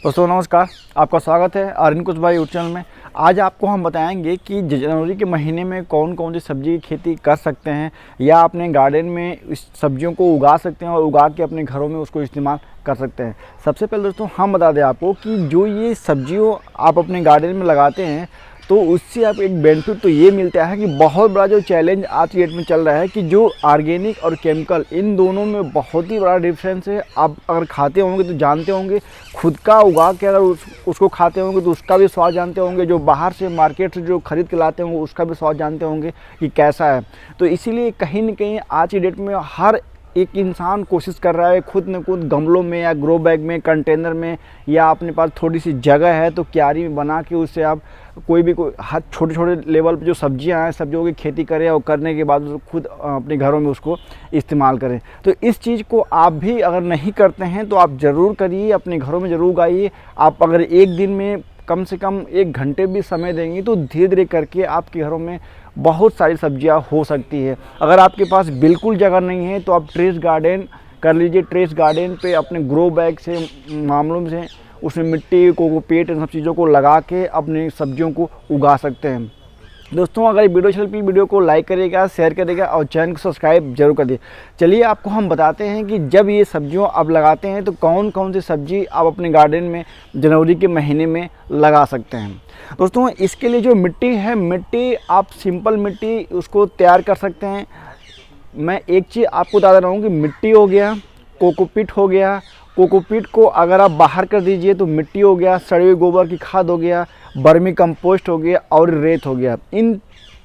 दोस्तों नमस्कार, आपका स्वागत है आर्यन कुछ भाई यूट्यूब चैनल में। आज आपको हम बताएंगे कि जनवरी के महीने में कौन कौन सी सब्जी की खेती कर सकते हैं या अपने गार्डन में इस सब्जियों को उगा सकते हैं और उगा के अपने घरों में उसको इस्तेमाल कर सकते हैं। सबसे पहले दोस्तों हम बता दें आपको कि जो ये सब्जियों आप अपने गार्डन में लगाते हैं तो उससे आप एक बेनिफिट तो ये मिलता है कि बहुत बड़ा जो चैलेंज आज की डेट में चल रहा है कि जो ऑर्गेनिक और केमिकल इन दोनों में बहुत ही बड़ा डिफरेंस है। आप अगर खाते होंगे तो जानते होंगे, खुद का उगा के अगर उसको खाते होंगे तो उसका भी स्वाद जानते होंगे, जो बाहर से मार्केट से जो खरीद के लाते होंगे उसका भी स्वाद जानते होंगे कि कैसा है। तो इसीलिए कहीं ना कहीं आज की डेट में हर एक इंसान कोशिश कर रहा है खुद न खुद गमलों में या ग्रो बैग में, कंटेनर में, या अपने पास थोड़ी सी जगह है तो क्यारी में बना के उससे आप कोई हर छोटे छोटे लेवल पे जो सब्जियां हैं सब्जियों की खेती करें और करने के बाद खुद अपने घरों में उसको इस्तेमाल करें। तो इस चीज़ को आप भी अगर नहीं करते हैं तो आप ज़रूर करिए, अपने घरों में ज़रूर उगाइए। आप अगर एक दिन में कम से कम 1 घंटे भी समय देंगे तो धीरे धीरे करके आपके घरों में बहुत सारी सब्जियां हो सकती है। अगर आपके पास बिल्कुल जगह नहीं है तो आप टेरेस गार्डन कर लीजिए। टेरेस गार्डन पे अपने ग्रो बैग से मामलों से उसमें मिट्टी कोकोपीट इन सब चीज़ों को लगा के अपने सब्जियों को उगा सकते हैं। दोस्तों अगर वीडियो अच्छी लगती है वीडियो को लाइक करिएगा, शेयर करिएगा और चैनल को सब्सक्राइब जरूर करिए। चलिए आपको हम बताते हैं कि जब ये सब्जियों आप लगाते हैं तो कौन कौन सी सब्जी आप अपने गार्डन में जनवरी के महीने में लगा सकते हैं। दोस्तों इसके लिए जो मिट्टी है, मिट्टी आप सिंपल मिट्टी उसको तैयार कर सकते हैं। मैं एक चीज़ आपको बता रहा हूँ कि मिट्टी हो गया, कोकोपीट हो गया। कोकोपीट को अगर आप बाहर कर दीजिए तो मिट्टी हो गया, सड़े हुए गोबर की खाद हो गया, बर्मी कंपोस्ट हो गया और रेत हो गया। इन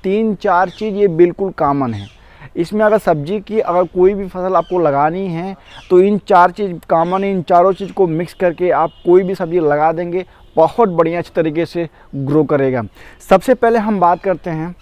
3-4 चीज़ ये बिल्कुल कॉमन है। इसमें अगर सब्जी की अगर कोई भी फसल आपको लगानी है तो इन 4 चीज़ कॉमन है। इन चारों चीज़ को मिक्स करके आप कोई भी सब्जी लगा देंगे, बहुत बढ़िया अच्छे तरीके से ग्रो करेगा। सबसे पहले हम बात करते हैं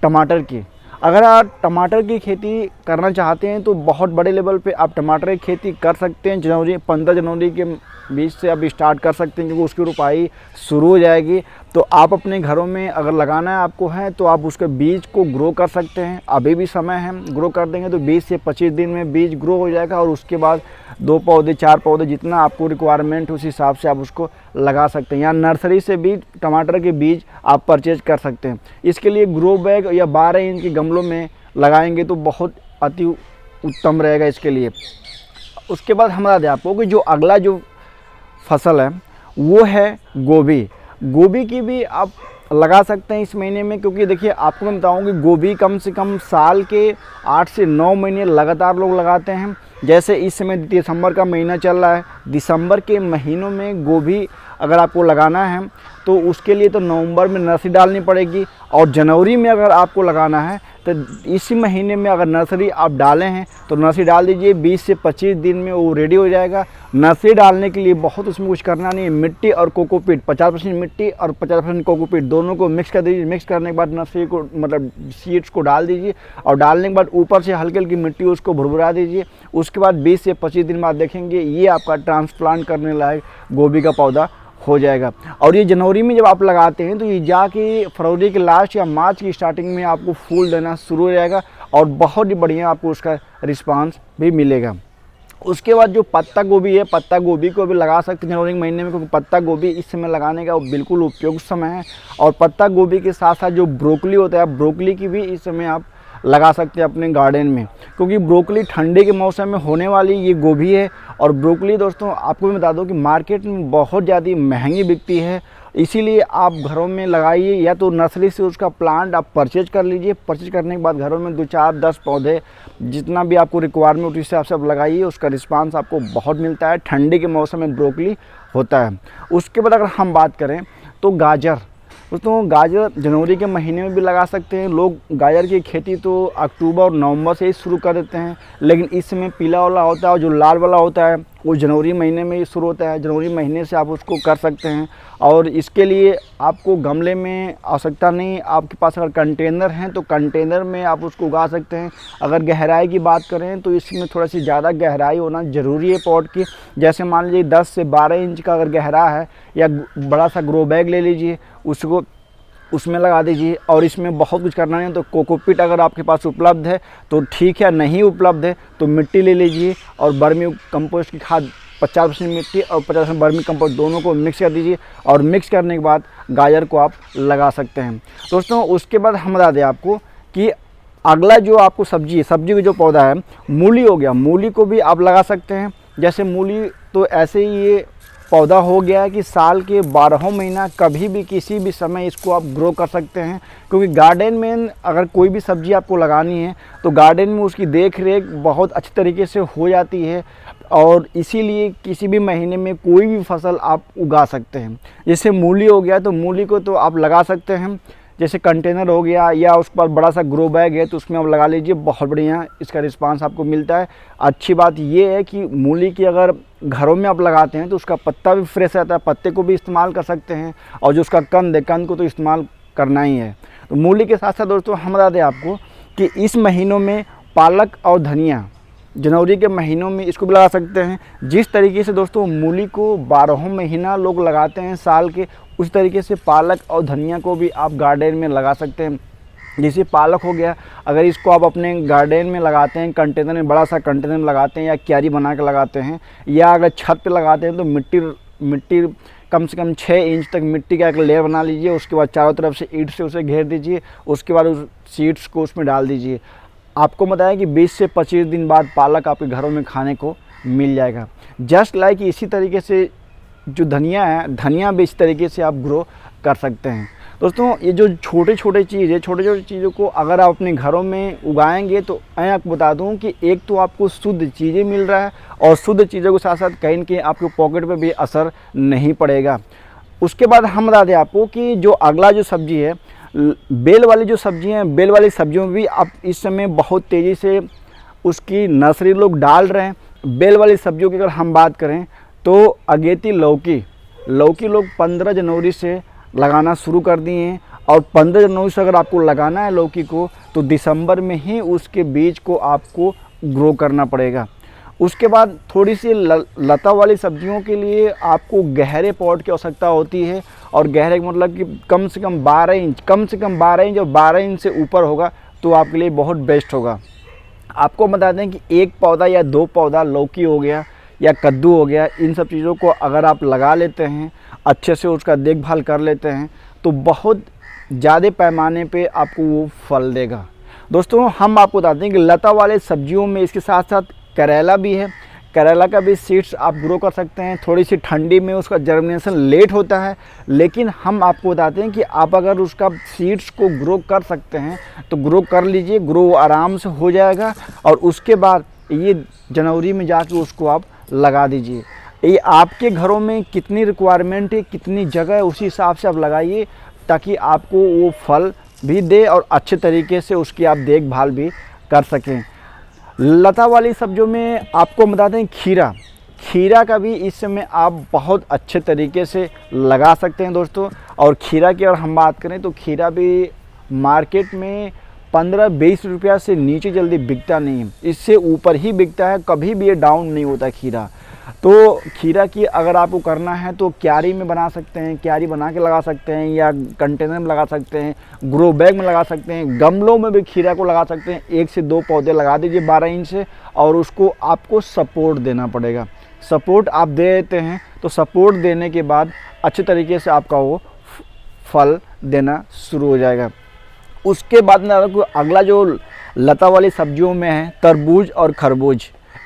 टमाटर की। अगर आप टमाटर की खेती करना चाहते हैं तो बहुत बड़े लेवल पे आप टमाटर की खेती कर सकते हैं। 15 जनवरी के बीच से आप स्टार्ट कर सकते हैं क्योंकि उसकी रुपाई शुरू हो जाएगी। तो आप अपने घरों में अगर लगाना है आपको है तो आप उसके बीज को ग्रो कर सकते हैं। अभी भी समय है, ग्रो कर देंगे तो 20 से 25 दिन में बीज ग्रो हो जाएगा और उसके बाद 2 पौधे 4 पौधे जितना आपको रिक्वायरमेंट उस हिसाब से आप उसको लगा सकते हैं। या नर्सरी से भी टमाटर के बीज आप परचेज कर सकते हैं। इसके लिए ग्रो बैग या 12 इंच के गमलों में लगाएंगे तो बहुत अति उत्तम रहेगा इसके लिए। उसके बाद हम बता दें आपको कि जो अगला जो फसल है वो है गोभी। गोभी की भी आप लगा सकते हैं इस महीने में, क्योंकि देखिए आपको मैं बताऊँ कि गोभी कम से कम साल के 8 से 9 महीने लगातार लोग लगाते हैं। जैसे इस समय दिसंबर का महीना चल रहा है, दिसंबर के महीनों में गोभी अगर आपको लगाना है तो उसके लिए तो नवंबर में नर्सरी डालनी पड़ेगी, और जनवरी में अगर आपको लगाना है तो इसी महीने में अगर नर्सरी आप डालें हैं तो नर्सरी डाल दीजिए। 20 से 25 दिन में वो रेडी हो जाएगा। नर्सरी डालने के लिए बहुत उसमें कुछ करना नहीं है। मिट्टी और कोकोपीट 50% मिट्टी और 50% कोकोपीट दोनों को मिक्स कर दीजिए। मिक्स करने के बाद नर्सरी को मतलब सीड्स को डाल दीजिए और डालने के बाद ऊपर से हल्की हल्की मिट्टी उसको भुरभुरा दीजिए। उसके बाद 20 से 25 दिन बाद देखेंगे ये आपका ट्रांसप्लांट करने लायक गोभी का पौधा हो जाएगा। और ये जनवरी में जब आप लगाते हैं तो ये जाके फरवरी के लास्ट या मार्च की स्टार्टिंग में आपको फूल देना शुरू हो जाएगा और बहुत ही बढ़िया आपको उसका रिस्पांस भी मिलेगा। उसके बाद जो पत्ता गोभी है, पत्ता गोभी को भी लगा सकते हैं जनवरी के महीने में, क्योंकि पत्ता गोभी इस समय लगाने का वो बिल्कुल उपयुक्त समय है। और पत्ता गोभी के साथ साथ जो ब्रोकली होता है, ब्रोकली की भी इस समय आप लगा सकते हैं अपने गार्डन में, क्योंकि ब्रोकली ठंडे के मौसम में होने वाली ये गोभी है। और ब्रोकली दोस्तों आपको मैं बता दूं कि मार्केट में बहुत ज़्यादा महंगी बिकती है, इसीलिए आप घरों में लगाइए या तो नर्सरी से उसका प्लांट आप परचेज कर लीजिए। परचेज करने के बाद घरों में 2, 4, 10 पौधे जितना भी आपको रिक्वायरमेंट उस हिसाब से आप लगाइए, उसका रिस्पांस आपको बहुत मिलता है। ठंडी के मौसम में ब्रोकली होता है। उसके बाद अगर हम बात करें तो गाजर। दोस्तों गाजर जनवरी के महीने में भी लगा सकते हैं लोग। गाजर की खेती तो अक्टूबर और नवंबर से ही शुरू कर देते हैं, लेकिन इस समय पीला वाला होता है और जो लाल वाला होता है वो जनवरी महीने में ही शुरू होता है। जनवरी महीने से आप उसको कर सकते हैं और इसके लिए आपको गमले में आवश्यकता नहीं। आपके पास अगर कंटेनर हैं तो कंटेनर में आप उसको उगा सकते हैं। अगर गहराई की बात करें तो इसमें थोड़ा सी ज़्यादा गहराई होना ज़रूरी है पॉट की। जैसे मान लीजिए 10 से 12 इंच का अगर गहरा है, या बड़ा सा ग्रो बैग ले लीजिए, उसको उसमें लगा दीजिए। और इसमें बहुत कुछ करना नहीं, तो कोकोपीट अगर आपके पास उपलब्ध है तो ठीक है, नहीं उपलब्ध है तो मिट्टी ले लीजिए और बर्मी कंपोस्ट की खाद 50% मिट्टी और 50% वर्मी कंपोस्ट दोनों को मिक्स कर दीजिए और मिक्स करने के बाद गाजर को आप लगा सकते हैं। दोस्तों उसके बाद हम बता दें आपको कि अगला जो आपको सब्जी का जो पौधा है मूली हो गया, मूली को भी आप लगा सकते हैं। जैसे मूली तो ऐसे ही ये पौधा हो गया है कि साल के 12 महीना कभी भी किसी भी समय इसको आप ग्रो कर सकते हैं, क्योंकि गार्डन में अगर कोई भी सब्ज़ी आपको लगानी है तो गार्डन में उसकी देख रेख बहुत अच्छी तरीके से हो जाती है और इसीलिए किसी भी महीने में कोई भी फसल आप उगा सकते हैं। जैसे मूली हो गया तो मूली को तो आप लगा सकते हैं, जैसे कंटेनर हो गया या उसके बाद बड़ा सा ग्रो बैग है तो उसमें आप लगा लीजिए, बहुत बढ़िया इसका रिस्पांस आपको मिलता है। अच्छी बात ये है कि मूली की अगर घरों में आप लगाते हैं तो उसका पत्ता भी फ्रेश रहता है, पत्ते को भी इस्तेमाल कर सकते हैं और जो उसका कंद है कंद को तो इस्तेमाल करना ही है। तो मूली के साथ साथ दोस्तों हम बता दें आपको कि इस महीनों में पालक और धनिया, जनवरी के महीनों में इसको भी लगा सकते हैं। जिस तरीके से दोस्तों मूली को 12 महीना लोग लगाते हैं साल के, उस तरीके से पालक और धनिया को भी आप गार्डन में लगा सकते हैं। जैसे पालक हो गया, अगर इसको आप अपने गार्डन में लगाते हैं, कंटेनर में बड़ा सा कंटेनर में लगाते हैं या क्यारी बना के लगाते हैं या अगर छत पे लगाते हैं तो मिट्टी कम से कम 6 इंच तक मिट्टी का एक लेयर बना लीजिए। उसके बाद चारों तरफ से ईंट से उसे घेर दीजिए, उसके बाद उस सीड्स को उसमें डाल दीजिए। आपको बताया कि 20 से 25 दिन बाद पालक आपके घरों में खाने को मिल जाएगा। जस्ट लाइक इसी तरीके से जो धनिया है, धनिया भी इस तरीके से आप ग्रो कर सकते हैं। दोस्तों ये जो छोटे छोटे चीज़ों को अगर आप अपने घरों में उगाएंगे तो मैं आपको बता दूं कि एक तो आपको शुद्ध चीज़ें मिल रहा है और शुद्ध चीज़ों के साथ साथ कहीं न कहीं आपके पॉकेट पे भी असर नहीं पड़ेगा। उसके बाद हम बता दें आपको कि जो अगला जो सब्जी है, बेल वाली जो सब्जी हैं, बेल वाली सब्जियों में भी आप इस समय बहुत तेज़ी से उसकी नर्सरी लोग डाल रहे हैं। बेल वाली सब्जियों की अगर हम बात करें तो अगेती लौकी लोग 15 जनवरी से लगाना शुरू कर दिए हैं और 15 जनवरी से अगर आपको लगाना है लौकी को तो दिसंबर में ही उसके बीज को आपको ग्रो करना पड़ेगा। उसके बाद थोड़ी सी लता वाली सब्जियों के लिए आपको गहरे पॉट की आवश्यकता होती है और गहरे मतलब कि कम से कम 12 इंच और 12 इंच से ऊपर होगा तो आपके लिए बहुत बेस्ट होगा। आपको बता दें कि एक पौधा या 2 पौधा लौकी हो गया या कद्दू हो गया, इन सब चीज़ों को अगर आप लगा लेते हैं, अच्छे से उसका देखभाल कर लेते हैं तो बहुत ज़्यादा पैमाने पे आपको वो फल देगा। दोस्तों हम आपको बताते हैं कि लता वाले सब्जियों में इसके साथ साथ करेला भी है। करेला का भी सीड्स आप ग्रो कर सकते हैं। थोड़ी सी ठंडी में उसका जर्मिनेशन लेट होता है, लेकिन हम आपको बताते हैं कि आप अगर उसका सीड्स को ग्रो कर सकते हैं तो ग्रो कर लीजिए, ग्रो आराम से हो जाएगा और उसके बाद ये जनवरी में जाके उसको आप लगा दीजिए। ये आपके घरों में कितनी रिक्वायरमेंट है, कितनी जगह है, उसी हिसाब से आप लगाइए ताकि आपको वो फल भी दे और अच्छे तरीके से उसकी आप देखभाल भी कर सकें। लता वाली सब्जियों में आपको बताते हैं खीरा का भी इस समय आप बहुत अच्छे तरीके से लगा सकते हैं दोस्तों। और खीरा की अगर हम बात करें तो खीरा भी मार्केट में 15-20 रुपया से नीचे जल्दी बिकता नहीं है, इससे ऊपर ही बिकता है, कभी भी ये डाउन नहीं होता खीरा। तो खीरा की अगर आपको करना है तो क्यारी में बना सकते हैं, क्यारी बना के लगा सकते हैं या कंटेनर में लगा सकते हैं, ग्रो बैग में लगा सकते हैं, गमलों में भी खीरा को लगा सकते हैं। 1 से 2 पौधे लगा दीजिए 12 इंच से और उसको आपको सपोर्ट देना पड़ेगा। सपोर्ट आप दे देते हैं तो सपोर्ट देने के बाद अच्छे तरीके से आपका वो फल देना शुरू हो जाएगा। उसके बाद में अगला जो लता वाली सब्जियों में है तरबूज और खरबूज,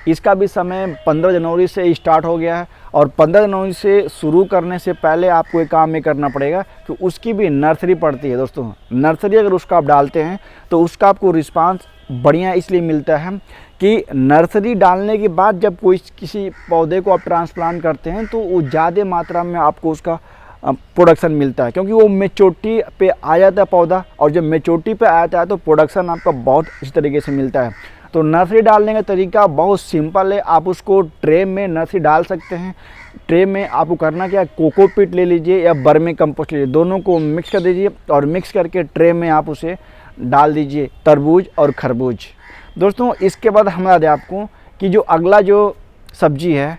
इसका भी समय 15 जनवरी से स्टार्ट हो गया है और 15 जनवरी से शुरू करने से पहले आपको एक काम ये करना पड़ेगा कि उसकी भी नर्सरी पड़ती है दोस्तों। नर्सरी अगर उसका आप डालते हैं तो उसका आपको रिस्पांस बढ़िया इसलिए मिलता है कि नर्सरी डालने के बाद जब कोई किसी पौधे को आप ट्रांसप्लांट करते हैं तो वो ज़्यादा मात्रा में आपको उसका प्रोडक्शन मिलता है, क्योंकि वो मेच्योरिटी पे आ जाता है पौधा और जब मेच्योरिटी पे आ जाता है तो प्रोडक्शन आपका बहुत इस तरीके से मिलता है। तो नर्सरी डालने का तरीका बहुत सिंपल है। आप उसको ट्रे में नर्सरी डाल सकते हैं। ट्रे में आपको करना क्या है, कोकोपीट ले लीजिए या वर्मी कंपोस्ट लीजिए, दोनों को मिक्स कर दीजिए और मिक्स करके ट्रे में आप उसे डाल दीजिए, तरबूज और खरबूज। दोस्तों इसके बाद हम बता दें आपको कि जो अगला जो सब्जी है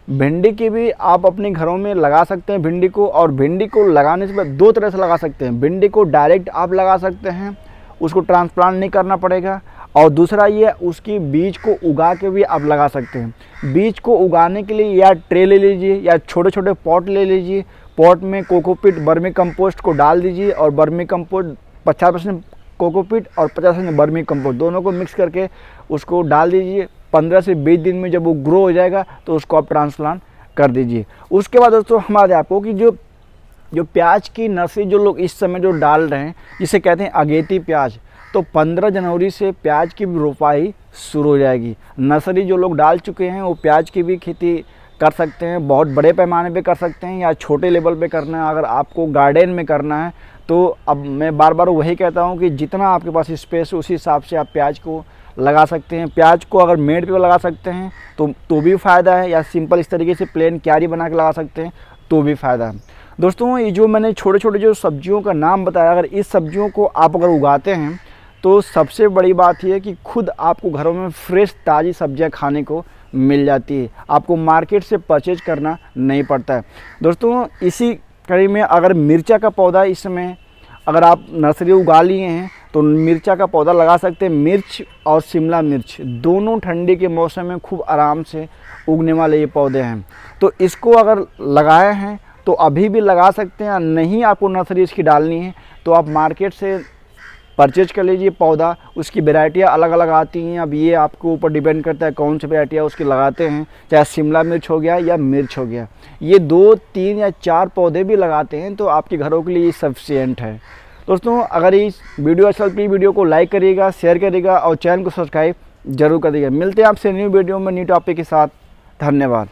भिंडी की भी आप अपने घरों में लगा सकते हैं भिंडी को। और भिंडी को लगाने से 2 तरह से लगा सकते हैं। भिंडी को डायरेक्ट आप लगा सकते हैं, उसको ट्रांसप्लांट नहीं करना पड़ेगा। और दूसरा ये उसकी बीज को उगा के भी आप लगा सकते हैं। बीज को उगाने के लिए या ट्रे ले लीजिए या छोटे छोटे पॉट ले लीजिए। पॉट में कोकोपीट वर्मी कंपोस्ट को डाल दीजिए और वर्मी कंपोस्ट 50% कोकोपीट और 50% वर्मी कंपोस्ट दोनों को मिक्स करके उसको डाल दीजिए। 15 से 20 दिन में जब वो ग्रो हो जाएगा तो उसको आप ट्रांसप्लांट कर दीजिए। उसके बाद दोस्तों हमारे आपको कि जो प्याज की नर्सरी जो लोग इस समय जो डाल रहे हैं, जिसे कहते हैं अगेती प्याज, तो 15 जनवरी से प्याज की भी रोपाई शुरू हो जाएगी। नर्सरी जो लोग डाल चुके हैं वो प्याज की भी खेती कर सकते हैं, बहुत बड़े पैमाने पे कर सकते हैं या छोटे लेवल पे करना है। अगर आपको गार्डन में करना है तो अब मैं बार बार वही कहता हूँ कि जितना आपके पास स्पेस है उसी हिसाब से आप प्याज को लगा सकते हैं। प्याज को अगर मेड़ पे लगा सकते हैं तो भी फ़ायदा है, या सिंपल इस तरीके से प्लेन क्यारी बना के लगा सकते हैं तो भी फ़ायदा है। दोस्तों ये जो मैंने छोटे छोटे जो सब्जियों का नाम बताया, अगर इस सब्जियों को आप अगर उगाते हैं तो सबसे बड़ी बात यह है कि खुद आपको घरों में फ्रेश ताज़ी सब्जियां खाने को मिल जाती है, आपको मार्केट से परचेज करना नहीं पड़ता है। दोस्तों इसी कड़ी में अगर मिर्चा का पौधा इस समय अगर आप नर्सरी उगा लिए हैं तो मिर्चा का पौधा लगा सकते हैं। मिर्च और शिमला मिर्च दोनों ठंडी के मौसम में खूब आराम से उगने वाले ये पौधे हैं, तो इसको अगर लगाए हैं तो अभी भी लगा सकते हैं। नहीं आपको नर्सरी इसकी डालनी है तो आप मार्केट से परचेज कर लीजिए पौधा। उसकी वैरायटियाँ अलग अलग आती हैं, अब ये आपको ऊपर डिपेंड करता है कौन सी वैरायटियाँ उसकी लगाते हैं, चाहे शिमला मिर्च हो गया या मिर्च हो गया। ये 2, 3 या 4 पौधे भी लगाते हैं तो आपके घरों के लिए सफिशिएंट है। दोस्तों अगर इस वीडियो अच्छा लगती है वीडियो को लाइक करिएगा, शेयर करिएगा और चैनल को सब्सक्राइब जरूर करिएगा। मिलते हैं आपसे न्यू वीडियो में न्यू टॉपिक के साथ। धन्यवाद।